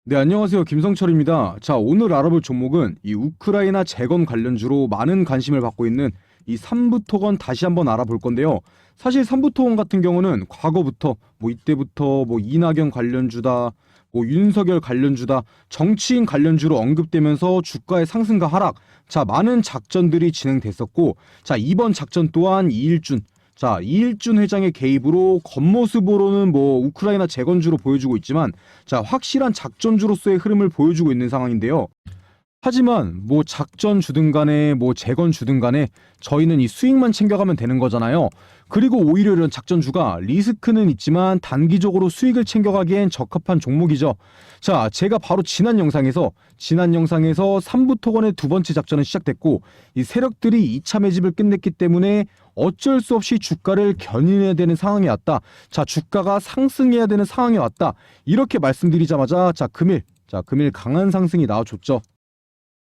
네, 안녕하세요. 김성철입니다. 자, 오늘 알아볼 종목은 이 우크라이나 재건 관련주로 많은 관심을 받고 있는 이 삼부토건 다시 한번 알아볼 건데요. 사실 삼부토건 같은 경우는 과거부터 이때부터 이낙연 관련주다, 윤석열 관련주다, 정치인 관련주로 언급되면서 주가의 상승과 하락, 자, 많은 작전들이 진행됐었고, 자, 이번 작전 또한 이일준, 자, 이일준 회장의 개입으로 겉모습으로는 우크라이나 재건주로 보여주고 있지만, 자, 확실한 작전주로서의 흐름을 보여주고 있는 상황인데요. 하지만 작전 주든 간에 재건 주든 간에 저희는 이 수익만 챙겨가면 되는 거잖아요. 그리고 오히려 이런 작전주가 리스크는 있지만 단기적으로 수익을 챙겨가기엔 적합한 종목이죠. 자, 제가 바로 지난 영상에서 삼부토건의 두 번째 작전은 시작됐고, 이 세력들이 2차 매집을 끝냈기 때문에 어쩔 수 없이 주가를 견인해야 되는 상황이 왔다. 자, 주가가 상승해야 되는 상황이 왔다. 이렇게 말씀드리자마자 금일 강한 상승이 나와줬죠.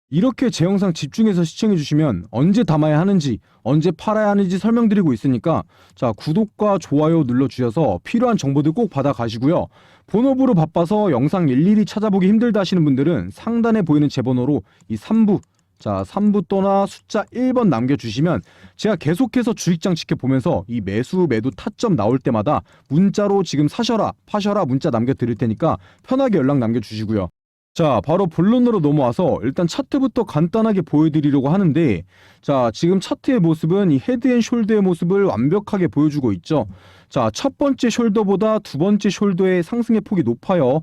이렇게 제 영상 집중해서 시청해주시면 언제 담아야 하는지, 언제 팔아야 하는지 설명드리고 있으니까, 자, 구독과 좋아요 눌러주셔서 필요한 정보들 꼭 받아가시고요. 본업으로 바빠서 영상 일일이 찾아보기 힘들다 하시는 분들은 상단에 보이는 제 번호로 이 3부, 자, 3부 또나 숫자 1번 남겨주시면 제가 계속해서 주식장 지켜보면서 이 매수 매도 타점 나올 때마다 문자로 지금 사셔라 파셔라 문자 남겨드릴 테니까 편하게 연락 남겨주시고요. 자, 바로 본론으로 넘어와서 일단 차트부터 간단하게 보여드리려고 하는데, 자, 지금 차트의 모습은 이 헤드앤숄더의 모습을 완벽하게 보여주고 있죠. 자, 첫 번째 숄더보다 두 번째 숄더의 상승의 폭이 높아요.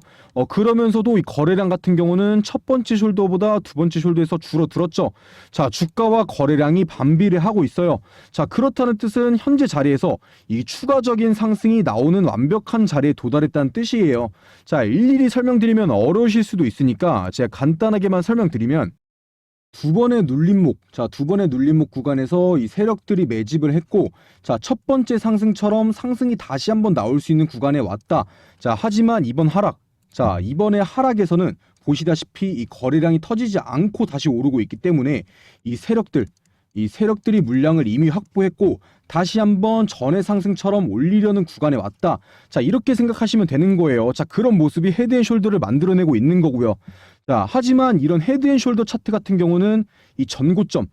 그러면서도 이 거래량 같은 경우는 첫 번째 숄더보다 두 번째 숄더에서 줄어들었죠. 자, 주가와 거래량이 반비례하고 있어요. 자, 그렇다는 뜻은 현재 자리에서 이 추가적인 상승이 나오는 완벽한 자리에 도달했다는 뜻이에요. 자, 일일이 설명드리면 어려우실 수도 있으니까 제가 간단하게만 설명드리면, 두 번의 눌림목 구간에서 이 세력들이 매집을 했고, 자, 첫 번째 상승처럼 상승이 다시 한번 나올 수 있는 구간에 왔다. 자, 하지만 이번의 하락에서는 보시다시피 이 거래량이 터지지 않고 다시 오르고 있기 때문에 이 세력들이 물량을 이미 확보했고 다시 한번 전의 상승처럼 올리려는 구간에 왔다. 자, 이렇게 생각하시면 되는 거예요. 자, 그런 모습이 헤드앤숄더를 만들어내고 있는 거고요. 자, 하지만 이런 헤드앤숄더 차트 같은 경우는 이 전고점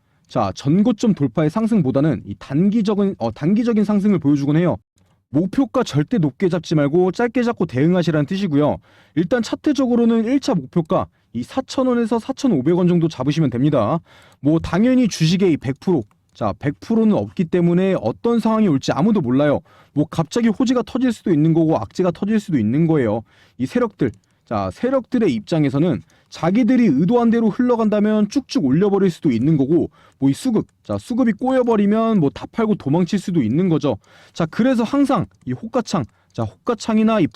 돌파의 상승보다는 이 단기적인 상승을 보여주곤 해요. 목표가 절대 높게 잡지 말고 짧게 잡고 대응하시라는 뜻이고요. 일단 차트적으로는 1차 목표가 이 4,000원에서 4,500원 정도 잡으시면 됩니다. 당연히 주식의 이 100%, 자, 100%는 없기 때문에 어떤 상황이 올지 아무도 몰라요. 갑자기 호재가 터질 수도 있는 거고 악재가 터질 수도 있는 거예요. 이 세력들의 입장에서는 자기들이 의도한 대로 흘러간다면 쭉쭉 올려버릴 수도 있는 거고, 수급이 꼬여버리면 다 팔고 도망칠 수도 있는 거죠. 자, 그래서 항상 이 호가창이나 이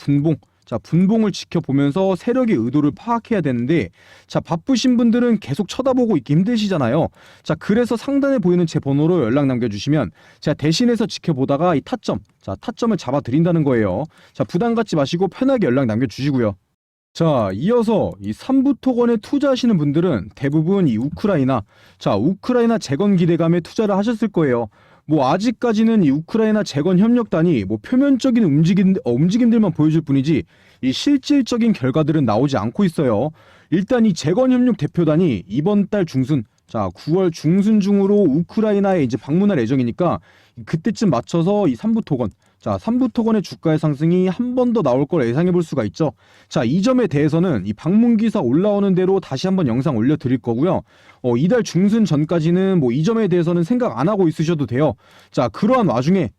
분봉을 지켜보면서 세력의 의도를 파악해야 되는데, 자, 바쁘신 분들은 계속 쳐다보고 있기 힘드시잖아요. 자, 그래서 상단에 보이는 제 번호로 연락 남겨주시면 제가 대신해서 지켜보다가 이 타점을 잡아드린다는 거예요. 자, 부담 갖지 마시고 편하게 연락 남겨주시고요. 자, 이어서 이 삼부토건에 투자하시는 분들은 대부분 이 우크라이나 재건 기대감에 투자를 하셨을 거예요. 아직까지는 이 우크라이나 재건 협력단이 표면적인 움직임들만 보여줄 뿐이지 이 실질적인 결과들은 나오지 않고 있어요. 일단 이 재건 협력 대표단이 이번 달 중순, 자, 9월 중순 중으로 우크라이나에 이제 방문할 예정이니까 그때쯤 맞춰서 이 삼부토건의 주가의 상승이 한 번 더 나올 걸 예상해 볼 수가 있죠. 자, 이 점에 대해서는 이 방문 기사 올라오는 대로 다시 한번 영상 올려드릴 거고요. 이달 중순 전까지는 이 점에 대해서는 생각 안 하고 있으셔도 돼요. 자, 그러한 와중에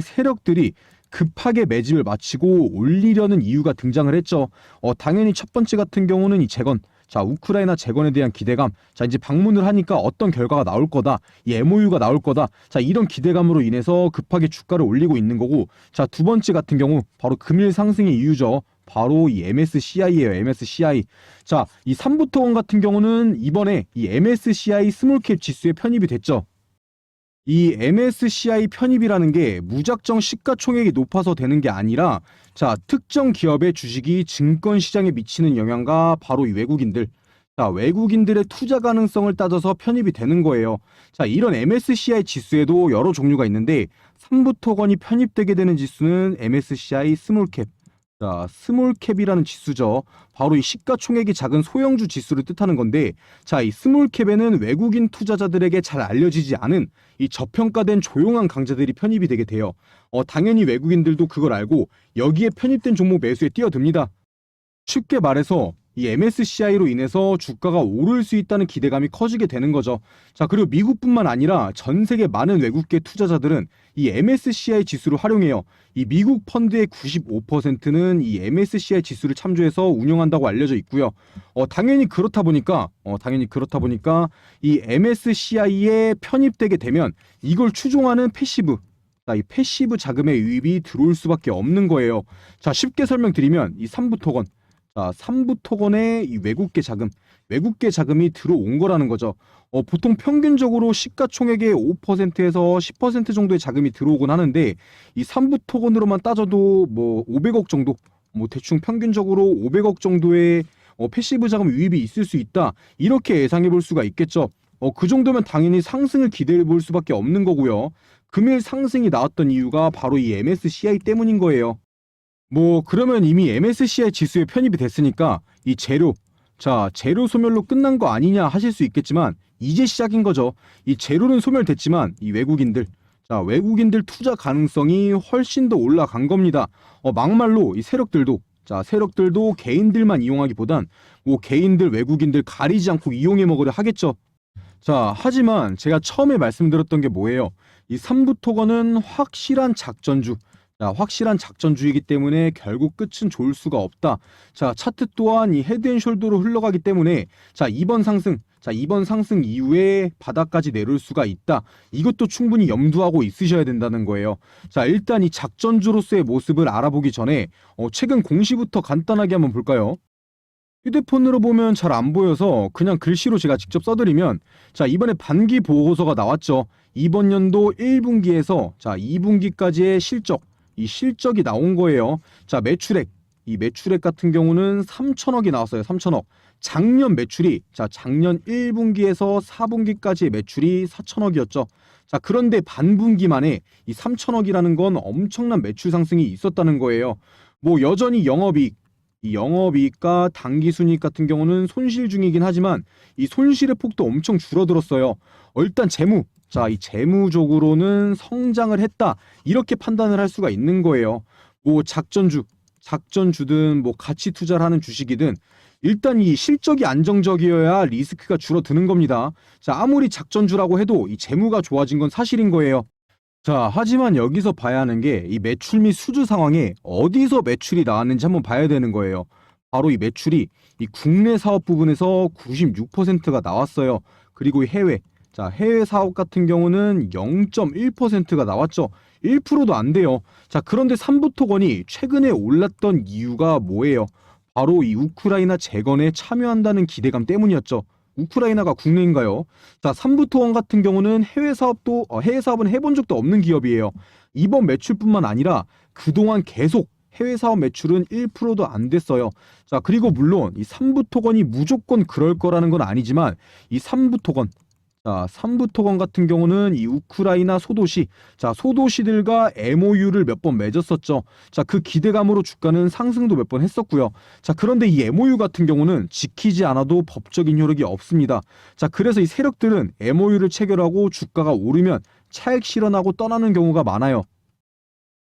세력들이 급하게 매집을 마치고 올리려는 이유가 등장을 했죠. 당연히 첫 번째 같은 경우는 이 재건, 자, 우크라이나 재건에 대한 기대감. 자, 이제 방문을 하니까 어떤 결과가 나올 거다. 이 MOU가 나올 거다. 자, 이런 기대감으로 인해서 급하게 주가를 올리고 있는 거고. 자, 두 번째 같은 경우 바로 금일 상승의 이유죠. 바로 이 MSCI예요. MSCI. 자, 이 삼부토건 같은 경우는 이번에 이 MSCI 스몰캡 지수에 편입이 됐죠. 이 MSCI 편입이라는 게 무작정 시가총액이 높아서 되는 게 아니라, 자, 특정 기업의 주식이 증권 시장에 미치는 영향과 바로 이 외국인들의 투자 가능성을 따져서 편입이 되는 거예요. 자, 이런 MSCI 지수에도 여러 종류가 있는데 삼부토건이 편입되게 되는 지수는 MSCI 스몰캡, 자, 스몰캡이라는 지수죠. 바로 이 시가총액이 작은 소형주 지수를 뜻하는 건데, 자, 이 스몰캡에는 외국인 투자자들에게 잘 알려지지 않은 이 저평가된 조용한 강자들이 편입이 되게 돼요. 당연히 외국인들도 그걸 알고 여기에 편입된 종목 매수에 뛰어듭니다. 쉽게 말해서 이 MSCI로 인해서 주가가 오를 수 있다는 기대감이 커지게 되는 거죠. 자, 그리고 미국뿐만 아니라 전 세계 많은 외국계 투자자들은 이 MSCI 지수를 활용해요. 이 미국 펀드의 95%는 이 MSCI 지수를 참조해서 운영한다고 알려져 있고요. 당연히 그렇다 보니까 이 MSCI에 편입되게 되면 이걸 추종하는 패시브, 자, 이 패시브 자금의 유입이 들어올 수밖에 없는 거예요. 자, 쉽게 설명드리면 이 삼부 토건, 자, 삼부 토건에 이 외국계 자금이 들어온 거라는 거죠. 보통 평균적으로 시가총액의 5%에서 10% 정도의 자금이 들어오곤 하는데 이 삼부 토건으로만 따져도 뭐 500억 정도, 뭐 대충 평균적으로 500억 정도의 패시브 자금 유입이 있을 수 있다. 이렇게 예상해 볼 수가 있겠죠. 그 정도면 당연히 상승을 기대해 볼 수밖에 없는 거고요. 금일 상승이 나왔던 이유가 바로 이 MSCI 때문인 거예요. 뭐 그러면 이미 MSCI 지수에 편입이 됐으니까 이 재료 소멸로 끝난 거 아니냐 하실 수 있겠지만 이제 시작인 거죠. 이 재료는 소멸됐지만 이 외국인들 투자 가능성이 훨씬 더 올라간 겁니다. 막말로 이 세력들도 개인들만 이용하기보단 뭐 개인들 외국인들 가리지 않고 이용해 먹으려 하겠죠. 자, 하지만 제가 처음에 말씀드렸던 게 뭐예요? 이 삼부 토건은 확실한 작전주의이기 때문에 결국 끝은 좋을 수가 없다. 자, 차트 또한 이 헤드앤숄더로 흘러가기 때문에 이번 상승 이후에 바닥까지 내려올 수가 있다. 이것도 충분히 염두하고 있으셔야 된다는 거예요. 자, 일단 이 작전주로서의 모습을 알아보기 전에 최근 공시부터 간단하게 한번 볼까요? 휴대폰으로 보면 잘 안 보여서 그냥 글씨로 제가 직접 써드리면, 자, 이번에 반기 보고서가 나왔죠. 이번 연도 1분기에서 2분기까지의 이 실적이 나온 거예요. 자, 매출액 같은 경우는 3천억이 나왔어요. 3천억. 작년 1분기에서 4분기까지의 매출이 4천억이었죠. 자, 그런데 반분기 만에 이 3천억이라는 건 엄청난 매출 상승이 있었다는 거예요. 뭐 여전히 이 영업이익과 당기순이익 같은 경우는 손실 중이긴 하지만 이 손실의 폭도 엄청 줄어들었어요. 일단 이 재무적으로는 성장을 했다. 이렇게 판단을 할 수가 있는 거예요. 뭐 작전주든 뭐 가치 투자를 하는 주식이든 일단 이 실적이 안정적이어야 리스크가 줄어드는 겁니다. 자, 아무리 작전주라고 해도 이 재무가 좋아진 건 사실인 거예요. 자, 하지만 여기서 봐야 하는 게 이 매출 및 수주 상황에 어디서 매출이 나왔는지 한번 봐야 되는 거예요. 바로 이 매출이 이 국내 사업 부분에서 96%가 나왔어요. 그리고 해외 사업 같은 경우는 0.1%가 나왔죠. 1%도 안 돼요. 자, 그런데 삼부토건이 최근에 올랐던 이유가 뭐예요? 바로 이 우크라이나 재건에 참여한다는 기대감 때문이었죠. 우크라이나가 국내인가요? 자, 삼부토건 같은 경우는 해외 사업은 해본 적도 없는 기업이에요. 이번 매출뿐만 아니라 그동안 계속 해외 사업 매출은 1%도 안 됐어요. 자, 그리고 물론 이 삼부토건이 무조건 그럴 거라는 건 아니지만 이 삼부토건 같은 경우는 이 우크라이나 소도시들과 MOU를 몇 번 맺었었죠. 자, 그 기대감으로 주가는 상승도 몇 번 했었고요. 자, 그런데 이 MOU 같은 경우는 지키지 않아도 법적인 효력이 없습니다. 자, 그래서 이 세력들은 MOU를 체결하고 주가가 오르면 차익 실현하고 떠나는 경우가 많아요.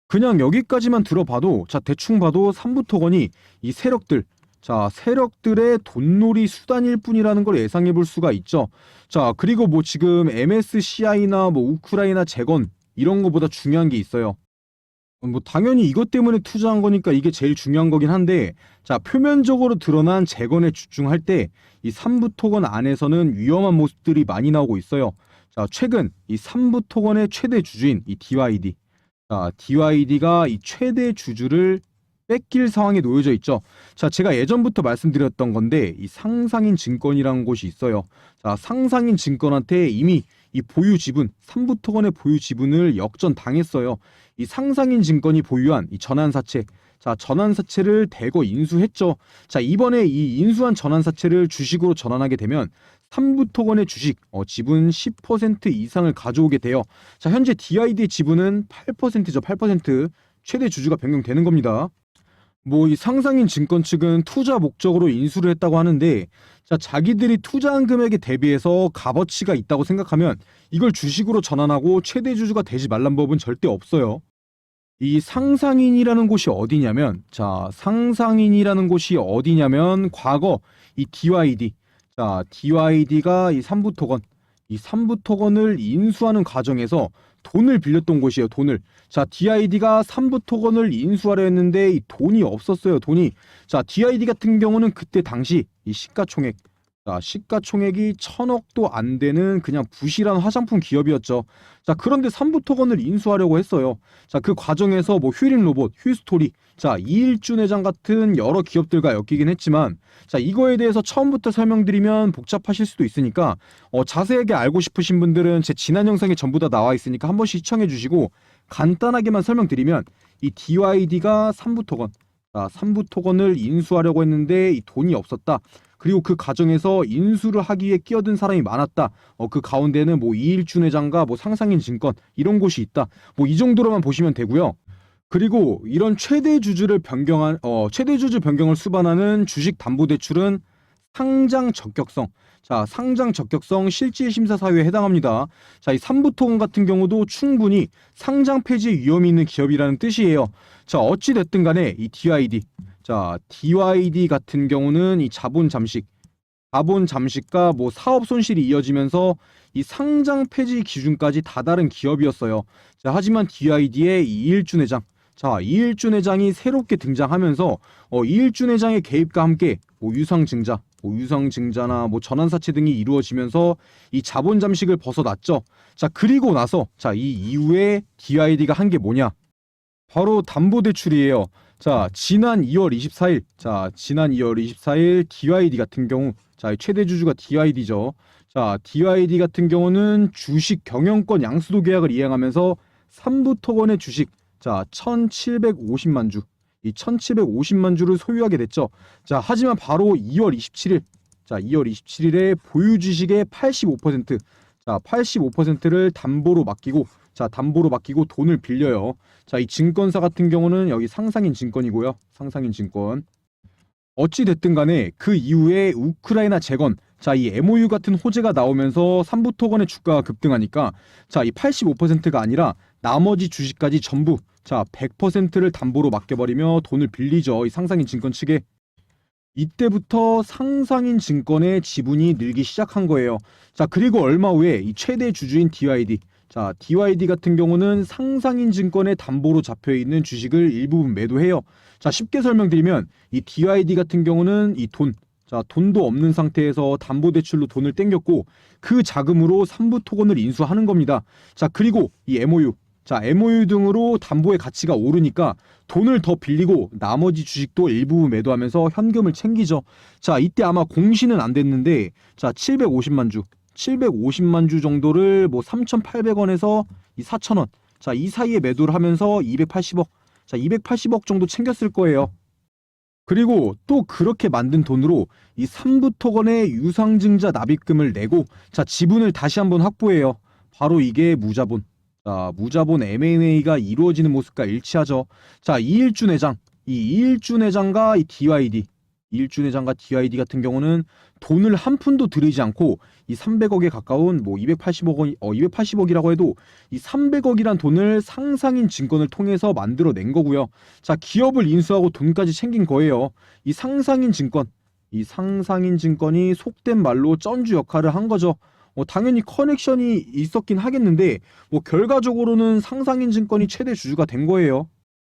그냥 여기까지만 들어봐도, 대충 봐도 삼부토건이 이 세력들의 돈놀이 수단일 뿐이라는 걸 예상해 볼 수가 있죠. 자, 그리고 뭐 지금 MSCI나 뭐 우크라이나 재건 이런 거보다 중요한 게 있어요. 뭐 당연히 이것 때문에 투자한 거니까 이게 제일 중요한 거긴 한데, 자, 표면적으로 드러난 재건에 집중할 때 이 삼부토건 안에서는 위험한 모습들이 많이 나오고 있어요. 자, 최근 이 삼부토건의 최대 주주인 이 DYD, DYD가 이 최대 주주를 뺏길 상황에 놓여져 있죠. 자, 제가 예전부터 말씀드렸던 건데 이 상상인 증권이라는 곳이 있어요. 자, 상상인 증권한테 이미 이 삼부토건의 보유 지분을 역전당했어요. 이 상상인 증권이 보유한 이 전환사채, 전환사채를 대거 인수했죠. 자, 이번에 이 인수한 전환사채를 주식으로 전환하게 되면 삼부토건의 지분 10% 이상을 가져오게 돼요. 자, 현재 DID의 지분은 8%죠. 8%. 최대 주주가 변경되는 겁니다. 뭐 이 상상인 증권 측은 투자 목적으로 인수를 했다고 하는데, 자, 자기들이 투자한 금액에 대비해서 값어치가 있다고 생각하면 이걸 주식으로 전환하고 최대 주주가 되지 말란 법은 절대 없어요. 이 상상인이라는 곳이 어디냐면, 자, 상상인이라는 곳이 어디냐면 과거 이 DYD, 자, DYD가 이 삼부토건, 이 삼부토건을 인수하는 과정에서 돈을 빌렸던 곳이에요. 돈을. 자, DID가 삼부토건을 인수하려 했는데 이 돈이 없었어요. 돈이. 자, DID 같은 경우는 그때 당시 이 시가총액, 자, 시가총액이 1,000억도 안 되는 그냥 부실한 화장품 기업이었죠. 자, 그런데 삼부토건을 인수하려고 했어요. 자, 그 과정에서 뭐 휴림로봇, 휴스토리, 자, 이일준 회장 같은 여러 기업들과 엮이긴 했지만, 자, 이거에 대해서 처음부터 설명드리면 복잡하실 수도 있으니까 자세하게 알고 싶으신 분들은 제 지난 영상에 전부 다 나와 있으니까 한 번씩 시청해 주시고, 간단하게만 설명드리면 이 DYD가 삼부토건, 자, 삼부토건을 인수하려고 했는데 이 돈이 없었다. 그리고 그 과정에서 인수를 하기 위해 끼어든 사람이 많았다. 그 가운데는 뭐 이일준 회장과 뭐 상상인 증권 이런 곳이 있다. 뭐 이 정도로만 보시면 되고요. 그리고 이런 최대 주주 변경을 수반하는 주식 담보 대출은 상장 적격성. 자, 상장 적격성 실질 심사 사유에 해당합니다. 자, 이 삼부토건 같은 경우도 충분히 상장 폐지 위험이 있는 기업이라는 뜻이에요. 자, 어찌 됐든 간에 이 DYD. 자, DYD 같은 경우는 이 자본 잠식과 뭐 사업 손실이 이어지면서 이 상장 폐지 기준까지 다다른 기업이었어요. 자, 하지만 DYD의 이일준 회장, 자, 이일준 회장이 새롭게 등장하면서 이일준 회장의 개입과 함께 뭐 유상증자나 뭐 전환사채 등이 이루어지면서 이 자본 잠식을 벗어났죠. 자, 그리고 나서 자, 이 이후에 DYD가 한 게 뭐냐? 바로 담보대출이에요. 자, 지난 2월 24일, DYD 같은 경우, 자, 최대 주주가 DYD죠. 자, DYD 같은 경우는 주식 경영권 양수도 계약을 이행하면서 삼부토건의 주식, 자, 1,750만 주, 이 1,750만 주를 소유하게 됐죠. 자, 하지만 바로 2월 27일, 자, 2월 27일에 보유 주식의 85%, 자, 85%를 담보로 맡기고 돈을 빌려요. 자, 이 증권사 같은 경우는 여기 상상인 증권이고요. 상상인 증권. 어찌 됐든 간에 그 이후에 우크라이나 재건, 자, 이 MOU 같은 호재가 나오면서 삼부토건의 주가가 급등하니까, 자, 이 85%가 아니라 나머지 주식까지 전부, 자, 100%를 담보로 맡겨버리며 돈을 빌리죠. 이 상상인 증권 측에. 이때부터 상상인 증권의 지분이 늘기 시작한 거예요. 자, 그리고 얼마 후에 이 최대 주주인 DYD, 자, DYD 같은 경우는 상상인 증권의 담보로 잡혀 있는 주식을 일부분 매도해요. 자, 쉽게 설명드리면 이 DYD 같은 경우는 이 돈, 자, 돈도 없는 상태에서 담보대출로 돈을 땡겼고 그 자금으로 삼부토건을 인수하는 겁니다. 자, 그리고 이 MOU, 자, MOU 등으로 담보의 가치가 오르니까 돈을 더 빌리고 나머지 주식도 일부 매도하면서 현금을 챙기죠. 자, 이때 아마 공시는 안 됐는데, 자, 750만 주 정도를 뭐 3,800원에서 이 4,000원, 자, 이 사이에 매도를 하면서 280억, 자, 280억 정도 챙겼을 거예요. 그리고 또 그렇게 만든 돈으로 이 삼부토건의 유상증자 납입금을 내고, 자, 지분을 다시 한번 확보해요. 바로 이게 무자본. 자, 무자본 M&A가 이루어지는 모습과 일치하죠. 자, 이일준 회장과 이 DYD, 이일준 회장과 DYD 같은 경우는 돈을 한 푼도 들이지 않고 이 300억에 가까운 뭐 280억이라고 해도 이 300억이란 돈을 상상인 증권을 통해서 만들어낸 거고요. 자, 기업을 인수하고 돈까지 챙긴 거예요. 이 상상인 증권이 속된 말로 쩐주 역할을 한 거죠. 당연히 커넥션이 있었긴 하겠는데 뭐 결과적으로는 상상인 증권이 최대 주주가 된 거예요.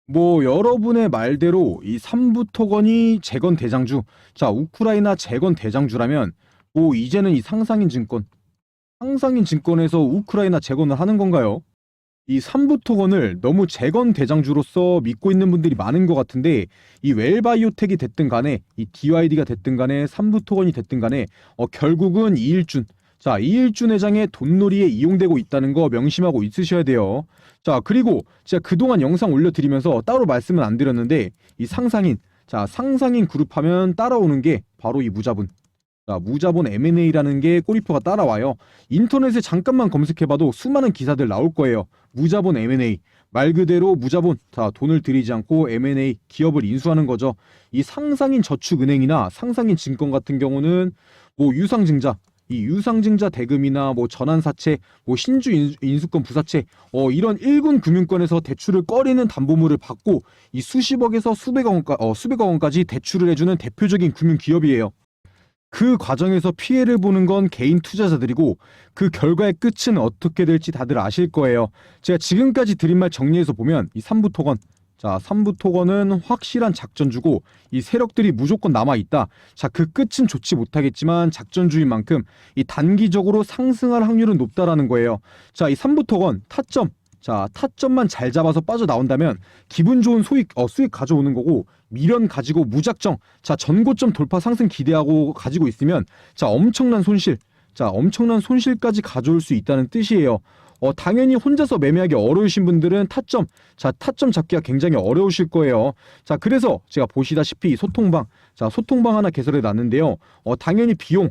뭐 여러분의 말대로 이 삼부토건이 재건 대장주, 자, 우크라이나 재건 대장주라면 뭐 이제는 이 상상인 증권에서 우크라이나 재건을 하는 건가요? 이 삼부토건을 너무 재건 대장주로서 믿고 있는 분들이 많은 것 같은데, 이 웰바이오텍이 됐든 간에 이 DYD가 됐든 간에 삼부토건이 됐든 간에 결국은 이일준 회장의 돈놀이에 이용되고 있다는 거 명심하고 있으셔야 돼요. 자, 그리고 제가 그동안 영상 올려드리면서 따로 말씀은 안 드렸는데 이 상상인 그룹 하면 따라오는 게 바로 이 무자본. 자, 무자본 M&A라는 게 꼬리표가 따라와요. 인터넷에 잠깐만 검색해봐도 수많은 기사들 나올 거예요. 무자본 M&A. 말 그대로 무자본, 자, 돈을 들이지 않고 M&A, 기업을 인수하는 거죠. 이 상상인 저축은행이나 상상인 증권 같은 경우는 뭐 유상증자, 이 유상증자 대금이나 뭐 전환사채, 뭐 신주 인수권 부사채, 이런 1군 금융권에서 대출을 꺼리는 담보물을 받고 이 수십억에서 수백억 원까지 대출을 해주는 대표적인 금융기업이에요. 그 과정에서 피해를 보는 건 개인 투자자들이고 그 결과의 끝은 어떻게 될지 다들 아실 거예요. 제가 지금까지 드린 말 정리해서 보면 이 삼부 토건, 자, 삼부 토건은 확실한 작전주고 이 세력들이 무조건 남아있다. 자, 그 끝은 좋지 못하겠지만 작전주인 만큼 이 단기적으로 상승할 확률은 높다라는 거예요. 자, 이 삼부 토건 타점, 자, 타점만 잘 잡아서 빠져나온다면 기분 좋은 수익 가져오는 거고, 미련 가지고 무작정, 자, 전고점 돌파 상승 기대하고 가지고 있으면, 자, 엄청난 손실까지 가져올 수 있다는 뜻이에요. 당연히 혼자서 매매하기 어려우신 분들은 타점 잡기가 굉장히 어려우실 거예요. 자, 그래서 제가 보시다시피 소통방 하나 개설해 놨는데요. 당연히 비용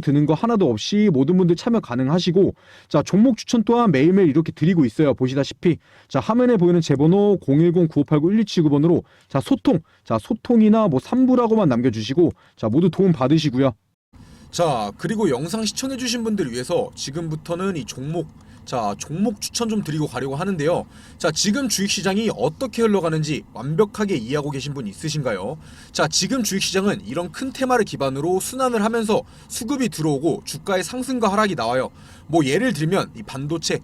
드는 거 하나도 없이 모든 분들 참여 가능하시고, 자, 종목 추천 또한 매일매일 이렇게 드리고 있어요. 보시다시피, 자, 화면에 보이는 제 번호 010-9589-1279번으로, 소통이나 뭐 3부라고만 남겨주시고, 자, 모두 도움 받으시고요. 자, 그리고 영상 시청해주신 분들을 위해서 지금부터는 이 종목 추천 좀 드리고 가려고 하는데요. 자, 지금 주식시장이 어떻게 흘러가는지 완벽하게 이해하고 계신 분 있으신가요? 자, 지금 주식시장은 이런 큰 테마를 기반으로 순환을 하면서 수급이 들어오고 주가의 상승과 하락이 나와요. 뭐 예를 들면 이 반도체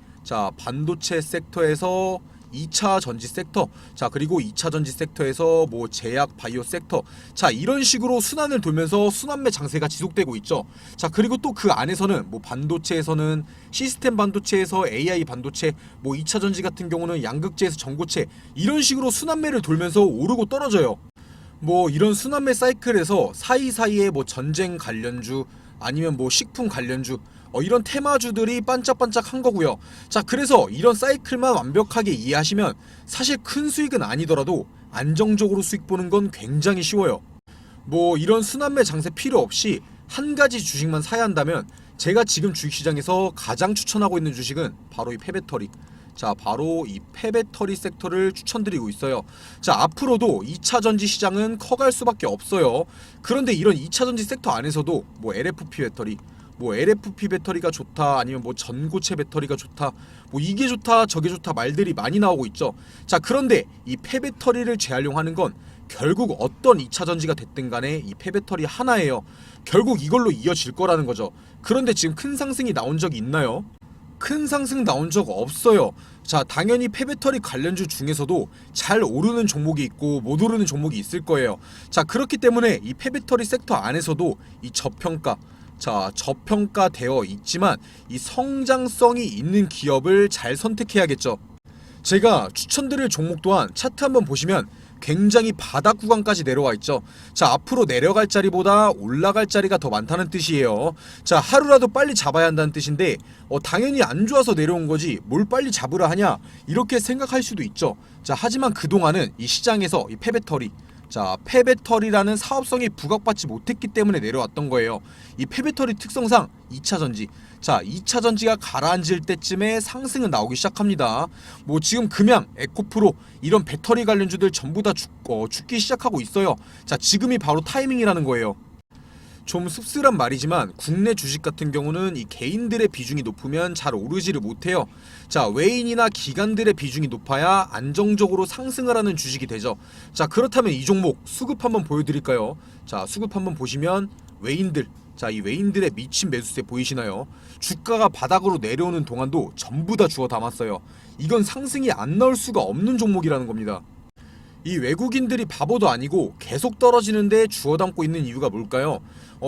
섹터에서 2차 전지 섹터, 자, 그리고 2차 전지 섹터에서 뭐 제약 바이오 섹터, 자, 이런 식으로 순환을 돌면서 순환매 장세가 지속되고 있죠. 자, 그리고 또 그 안에서는 뭐 반도체에서는 시스템 반도체에서 AI 반도체, 뭐 2차 전지 같은 경우는 양극재에서 전고체, 이런 식으로 순환매를 돌면서 오르고 떨어져요. 뭐 이런 순환매 사이클에서 사이사이에 뭐 전쟁 관련주, 아니면 뭐 식품 관련주, 이런 테마주들이 반짝반짝한 거고요. 자, 그래서 이런 사이클만 완벽하게 이해하시면 사실 큰 수익은 아니더라도 안정적으로 수익 보는 건 굉장히 쉬워요. 뭐 이런 순환매 장세 필요 없이 한 가지 주식만 사야 한다면 제가 지금 주식시장에서 가장 추천하고 있는 주식은 바로 이 폐배터리, 자, 바로 이 폐배터리 섹터를 추천드리고 있어요. 자, 앞으로도 2차 전지 시장은 커갈 수밖에 없어요. 그런데 이런 2차 전지 섹터 안에서도 뭐 LFP 배터리가 좋다, 아니면 뭐 전고체 배터리가 좋다, 뭐 이게 좋다 저게 좋다 말들이 많이 나오고 있죠. 자, 그런데 이 폐배터리를 재활용하는 건 결국 어떤 2차 전지가 됐든 간에 이 폐배터리 하나예요. 결국 이걸로 이어질 거라는 거죠. 그런데 지금 큰 상승이 나온 적이 있나요? 큰 상승 나온 적 없어요. 자, 당연히 폐배터리 관련주 중에서도 잘 오르는 종목이 있고 못 오르는 종목이 있을 거예요. 자, 그렇기 때문에 이 폐배터리 섹터 안에서도 이 저평가되어 있지만 이 성장성이 있는 기업을 잘 선택해야겠죠. 제가 추천드릴 종목 또한 차트 한번 보시면 굉장히 바닥 구간까지 내려와 있죠. 자, 앞으로 내려갈 자리보다 올라갈 자리가 더 많다는 뜻이에요. 자, 하루라도 빨리 잡아야 한다는 뜻인데 당연히 안 좋아서 내려온 거지 뭘 빨리 잡으라 하냐, 이렇게 생각할 수도 있죠. 자, 하지만 그동안은 이 시장에서 이 폐배터리라는 사업성이 부각받지 못했기 때문에 내려왔던 거예요. 이 폐배터리 특성상 2차 전지, 자, 2차 전지가 가라앉을 때쯤에 상승은 나오기 시작합니다. 뭐 지금 금양, 에코프로 이런 배터리 관련주들 전부 다 죽기 시작하고 있어요. 자, 지금이 바로 타이밍이라는 거예요. 좀 씁쓸한 말이지만 국내 주식 같은 경우는 이 개인들의 비중이 높으면 잘 오르지를 못해요. 자, 외인이나 기관들의 비중이 높아야 안정적으로 상승을 하는 주식이 되죠. 자, 그렇다면 이 종목 수급 한번 보여드릴까요? 자, 수급 한번 보시면 외인들, 자, 이 외인들의 미친 매수세 보이시나요? 주가가 바닥으로 내려오는 동안도 전부 다 주워 담았어요. 이건 상승이 안 나올 수가 없는 종목이라는 겁니다. 이 외국인들이 바보도 아니고 계속 떨어지는데 주워 담고 있는 이유가 뭘까요?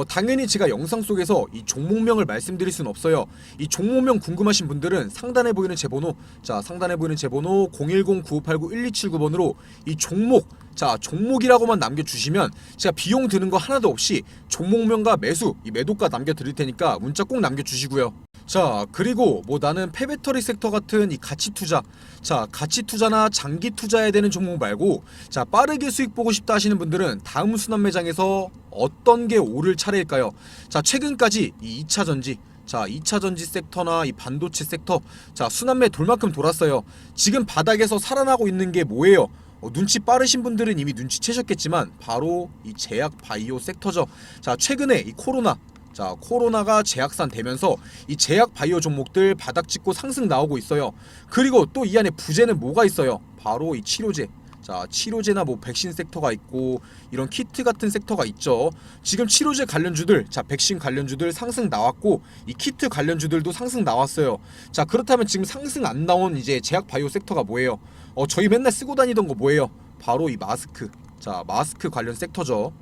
당연히 제가 영상 속에서 이 종목명을 말씀드릴 수는 없어요. 이 종목명 궁금하신 분들은 상단에 보이는 제 번호, 자, 상단에 보이는 제 번호 010-9589-1279번으로 이 종목이라고만 남겨주시면 제가 비용 드는 거 하나도 없이 종목명과 이 매도가 남겨드릴 테니까 문자 꼭 남겨주시고요. 자, 그리고 뭐 나는 폐배터리 섹터 같은 이 가치 투자, 자, 가치 투자나 장기 투자해야 되는 종목 말고, 자, 빠르게 수익 보고 싶다 하시는 분들은 다음 순환 매장에서 어떤 게 오를 차례일까요? 자, 최근까지 이 2차 전지, 자, 2차 전지 섹터나 이 반도체 섹터, 자, 순환매 돌 만큼 돌았어요. 지금 바닥에서 살아나고 있는 게 뭐예요? 눈치 빠르신 분들은 이미 눈치채셨겠지만 바로 이 제약 바이오 섹터죠. 자, 최근에 이 코로나가 재확산 되면서 이 제약 바이오 종목들 바닥 찍고 상승 나오고 있어요. 그리고 또 이 안에 부재는 뭐가 있어요? 바로 이 치료제. 자, 치료제나 뭐 백신 섹터가 있고 이런 키트 같은 섹터가 있죠. 지금 치료제 관련주들, 자, 백신 관련주들 상승 나왔고 이 키트 관련주들도 상승 나왔어요. 자, 그렇다면 지금 상승 안 나온 이제 제약 바이오 섹터가 뭐예요? 저희 맨날 쓰고 다니던 거 뭐예요? 바로 이 마스크. 자, 마스크 관련 섹터죠.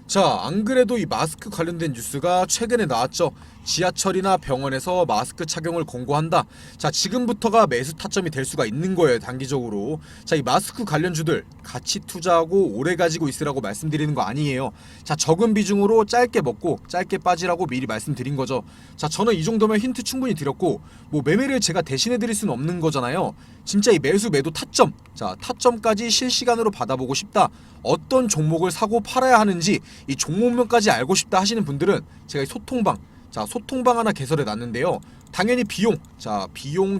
자, 안 그래도 이 마스크 관련된 뉴스가 최근에 나왔죠. 지하철이나 병원에서 마스크 착용을 권고한다. 자, 지금부터가 매수 타점이 될 수가 있는 거예요, 단기적으로. 자, 이 마스크 관련주들 같이 투자하고 오래 가지고 있으라고 말씀드리는 거 아니에요. 자, 적은 비중으로 짧게 먹고 짧게 빠지라고 미리 말씀드린 거죠. 자, 저는 이 정도면 힌트 충분히 드렸고, 뭐 매매를 제가 대신해 드릴 수는 없는 거잖아요. 진짜 이 매수 매도 타점, 자, 타점까지 실시간으로 받아보고 싶다. 어떤 종목을 사고 팔아야 하는지 이 종목명까지 알고 싶다 하시는 분들은 제가 이 소통방, 자, 소통방 하나 개설해 놨는데요. 당연히 비용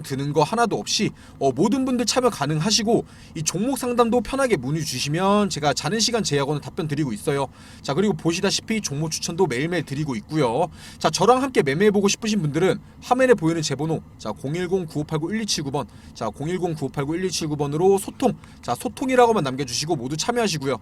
드는 거 하나도 없이 모든 분들 참여 가능하시고 이 종목 상담도 편하게 문의 주시면 제가 자는 시간 제약으로는 답변 드리고 있어요. 자, 그리고 보시다시피 종목 추천도 매일매일 드리고 있고요. 자, 저랑 함께 매매해보고 싶으신 분들은 화면에 보이는 제 번호, 자, 010-9589-1279번, 자, 010-9589-1279번으로 소통, 자, 소통이라고만 남겨주시고 모두 참여하시고요.